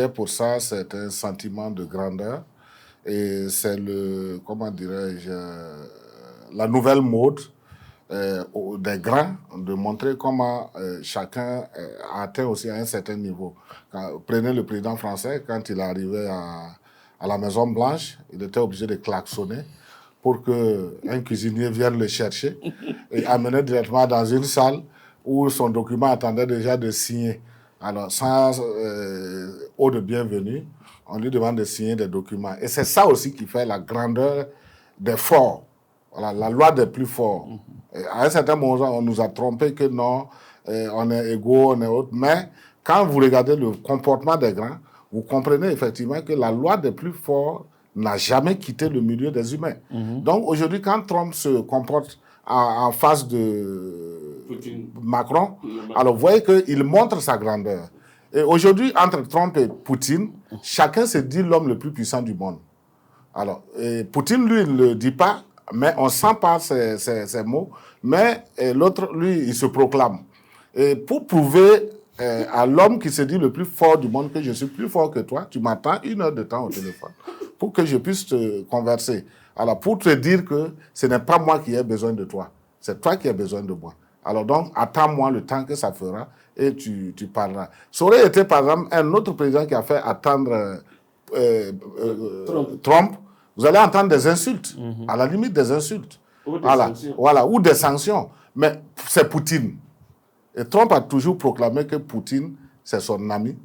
derrière pour ça, c'est un sentiment de grandeur. Et c'est comment dirais-je, la nouvelle mode des grands, de montrer comment chacun a atteint aussi à un certain niveau. Prenez le président français, quand il arrivait à la Maison Blanche, il était obligé de klaxonner pour qu'un cuisinier vienne le chercher et amener directement dans une salle où son document attendait déjà de signer. Alors, sans eau de bienvenue, on lui demande de signer des documents. Et c'est ça aussi qui fait la grandeur des forts. Voilà, la loi des plus forts. À un certain moment, on nous a trompé que non, on est égaux, on est autres. Mais quand vous regardez le comportement des grands, vous comprenez effectivement que la loi des plus forts n'a jamais quitté le milieu des humains. Donc aujourd'hui, quand Trump se comporte en face de Macron, alors vous voyez qu'il montre sa grandeur. Et aujourd'hui, entre Trump et Poutine, chacun se dit l'homme le plus puissant du monde. Alors, Poutine, lui, il ne le dit pas, mais on sent pas ces mots. Mais l'autre, lui, il se proclame. Et pour prouver à l'homme qui se dit le plus fort du monde que je suis plus fort que toi, tu m'attends 1 heure de temps au téléphone pour que je puisse te converser. Alors, pour te dire que ce n'est pas moi qui ai besoin de toi, c'est toi qui as besoin de moi. Alors donc, attends-moi le temps que ça fera et tu parleras. Ça aurait été, par exemple, un autre président qui a fait attendre Trump. Vous allez entendre des insultes, à la limite des insultes. Ou des sanctions. Voilà, ou des sanctions. Mais c'est Poutine. Et Trump a toujours proclamé que Poutine, c'est son ami.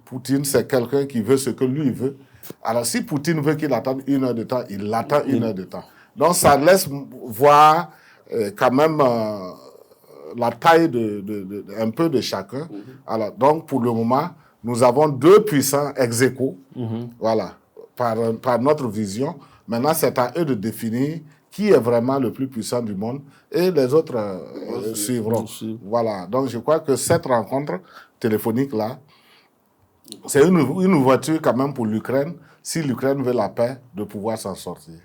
Poutine, c'est quelqu'un qui veut ce que lui veut. Alors, si Poutine veut qu'il attende 1 heure de temps, il l'attend 1 heure de temps. Donc, ça laisse voir quand même la taille un peu de chacun. Alors, donc, pour le moment, nous avons 2 puissants ex aequo, voilà, par notre vision. Maintenant, c'est à eux de définir qui est vraiment le plus puissant du monde et les autres suivront. Voilà, donc je crois que cette rencontre téléphonique-là, c'est une ouverture quand même pour l'Ukraine, si l'Ukraine veut la paix, de pouvoir s'en sortir.